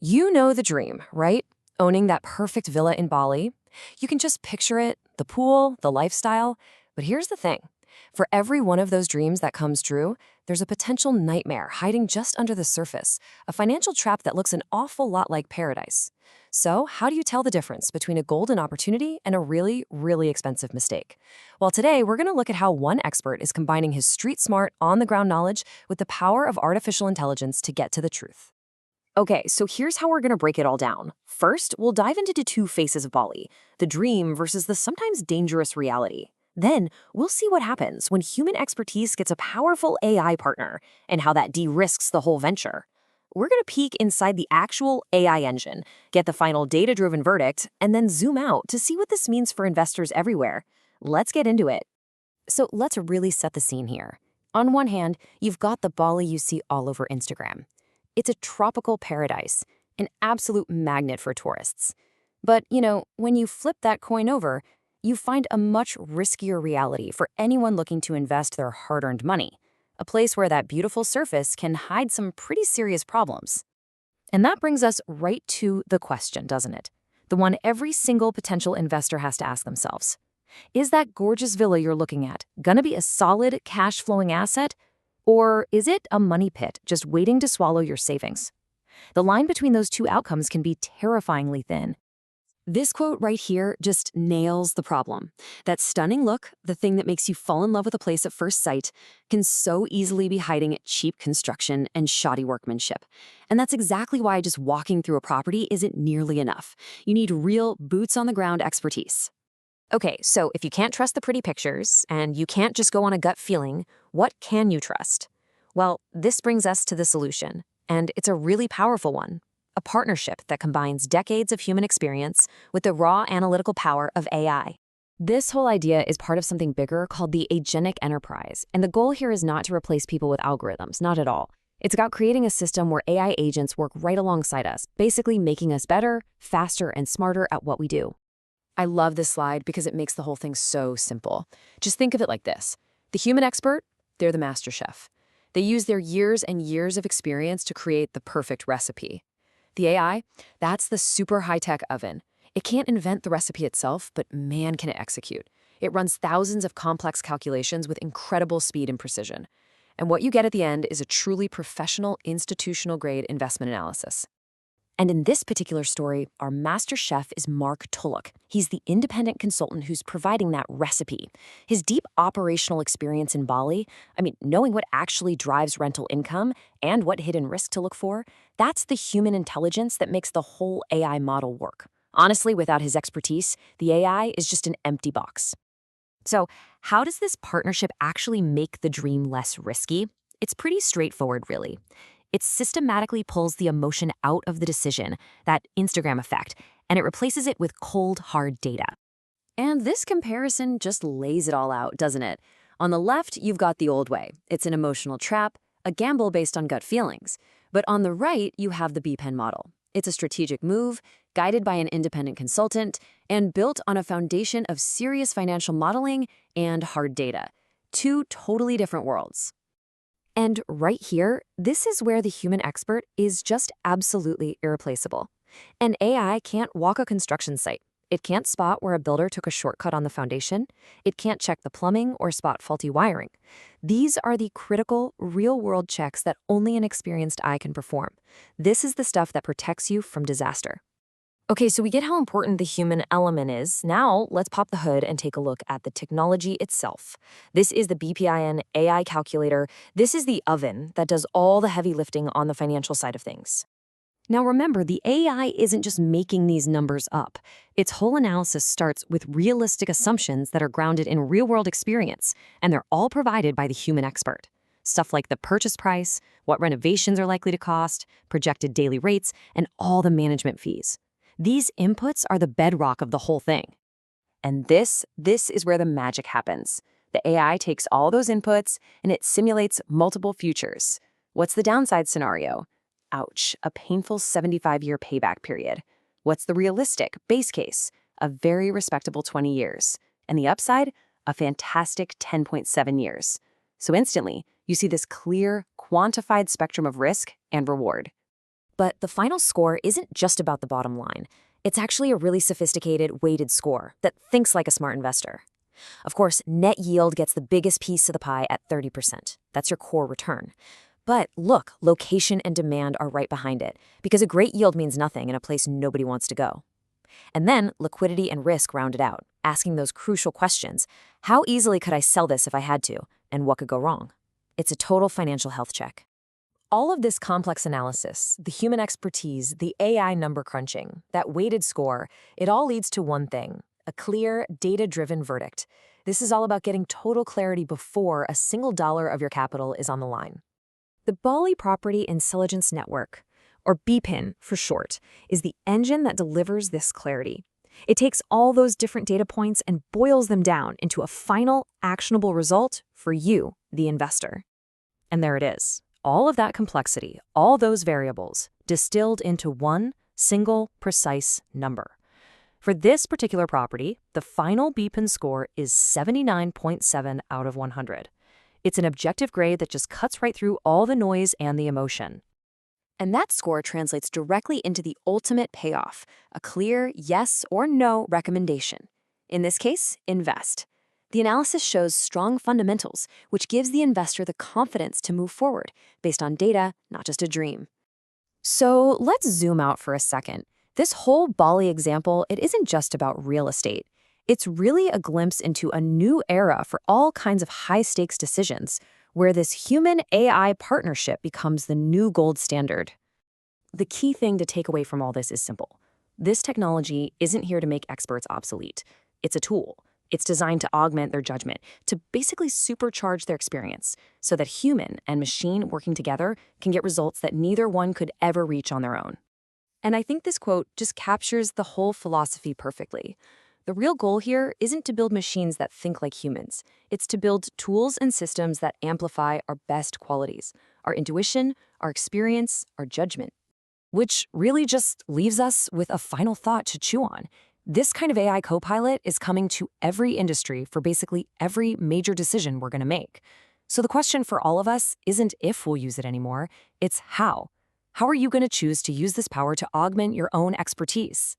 You know the dream, right? Owning that perfect villa in Bali. You can just picture it, the pool, the lifestyle. But here's the thing. For every one of those dreams that comes true, there's a potential nightmare hiding just under the surface, a financial trap that looks an awful lot like paradise. So, how do you tell the difference between a golden opportunity and a really, really expensive mistake? Well, today we're going to look at how one expert is combining his street smart, on the ground knowledge with the power of artificial intelligence to get to the truth. Okay, so here's how we're going to break it all down. First, we'll dive into the two faces of Bali, the dream versus the sometimes dangerous reality. Then, we'll see what happens when human expertise gets a powerful AI partner and how that de-risks the whole venture. We're going to peek inside the actual AI engine, get the final data-driven verdict, and then zoom out to see what this means for investors everywhere. Let's get into it. So let's really set the scene here. On one hand, you've got the Bali you see all over Instagram. It's a tropical paradise, an absolute magnet for tourists. But, when you flip that coin over, you find a much riskier reality for anyone looking to invest their hard-earned money, a place where that beautiful surface can hide some pretty serious problems. And that brings us right to the question, doesn't it? The one every single potential investor has to ask themselves. Is that gorgeous villa you're looking at gonna be a solid, cash-flowing asset? Or is it a money pit just waiting to swallow your savings? The line between those two outcomes can be terrifyingly thin. This quote right here just nails the problem. That stunning look, the thing that makes you fall in love with a place at first sight, can so easily be hiding at cheap construction and shoddy workmanship. And that's exactly why just walking through a property isn't nearly enough. You need real boots-on-the-ground expertise. Okay, so if you can't trust the pretty pictures, and you can't just go on a gut feeling, what can you trust? Well, this brings us to the solution, and it's a really powerful one. A partnership that combines decades of human experience with the raw analytical power of AI. This whole idea is part of something bigger called the agentic enterprise, and the goal here is not to replace people with algorithms, not at all. It's about creating a system where AI agents work right alongside us, basically making us better, faster, and smarter at what we do. I love this slide because it makes the whole thing so simple. Just think of it like this. The human expert, they're the master chef. They use their years and years of experience to create the perfect recipe. The AI, that's the super high-tech oven. It can't invent the recipe itself, but man, can it execute. It runs thousands of complex calculations with incredible speed and precision. And what you get at the end is a truly professional, institutional-grade investment analysis. And in this particular story, our master chef is Mark Tulloch. He's the independent consultant who's providing that recipe. His deep operational experience in Bali, knowing what actually drives rental income and what hidden risk to look for, that's the human intelligence that makes the whole AI model work. Honestly, without his expertise, the AI is just an empty box. So, how does this partnership actually make the dream less risky? It's pretty straightforward, really. It systematically pulls the emotion out of the decision, that Instagram effect, and it replaces it with cold, hard data. And this comparison just lays it all out, doesn't it? On the left, you've got the old way. It's an emotional trap, a gamble based on gut feelings. But on the right, you have the BPIN model. It's a strategic move, guided by an independent consultant, and built on a foundation of serious financial modeling and hard data. Two totally different worlds. And right here, this is where the human expert is just absolutely irreplaceable. An AI can't walk a construction site. It can't spot where a builder took a shortcut on the foundation. It can't check the plumbing or spot faulty wiring. These are the critical, real-world checks that only an experienced eye can perform. This is the stuff that protects you from disaster. Okay, so we get how important the human element is. Now, let's pop the hood and take a look at the technology itself. This is the BPIN AI calculator. This is the oven that does all the heavy lifting on the financial side of things. Now remember, the AI isn't just making these numbers up. Its whole analysis starts with realistic assumptions that are grounded in real-world experience, and they're all provided by the human expert. Stuff like the purchase price, what renovations are likely to cost, projected daily rates, and all the management fees. These inputs are the bedrock of the whole thing. And this is where the magic happens. The AI takes all those inputs and it simulates multiple futures. What's the downside scenario? Ouch, a painful 75-year payback period. What's the realistic base case? A very respectable 20 years. And the upside? A fantastic 10.7 years. So instantly, you see this clear, quantified spectrum of risk and reward. But the final score isn't just about the bottom line. It's actually a really sophisticated, weighted score that thinks like a smart investor. Of course, net yield gets the biggest piece of the pie at 30%. That's your core return. But look, location and demand are right behind it, because a great yield means nothing in a place nobody wants to go. And then liquidity and risk round it out, asking those crucial questions. How easily could I sell this if I had to? And what could go wrong? It's a total financial health check. All of this complex analysis, the human expertise, the AI number crunching, that weighted score, it all leads to one thing: a clear, data-driven verdict. This is all about getting total clarity before a single dollar of your capital is on the line. The Bali Property Intelligence Network, or BPIN for short, is the engine that delivers this clarity. It takes all those different data points and boils them down into a final, actionable result for you, the investor. And there it is. All of that complexity, all those variables, distilled into one single, precise number. For this particular property, the final BPIN score is 79.7 out of 100. It's an objective grade that just cuts right through all the noise and the emotion. And that score translates directly into the ultimate payoff, a clear yes or no recommendation. In this case, invest. The analysis shows strong fundamentals, which gives the investor the confidence to move forward, based on data, not just a dream. So let's zoom out for a second. This whole Bali example, it isn't just about real estate. It's really a glimpse into a new era for all kinds of high-stakes decisions, where this human-AI partnership becomes the new gold standard. The key thing to take away from all this is simple. This technology isn't here to make experts obsolete. It's a tool. It's designed to augment their judgment, to basically supercharge their experience, so that human and machine working together can get results that neither one could ever reach on their own. And I think this quote just captures the whole philosophy perfectly. The real goal here isn't to build machines that think like humans. It's to build tools and systems that amplify our best qualities, our intuition, our experience, our judgment. Which really just leaves us with a final thought to chew on. This kind of AI co-pilot is coming to every industry for basically every major decision we're going to make. So the question for all of us isn't if we'll use it anymore, it's how. How are you going to choose to use this power to augment your own expertise?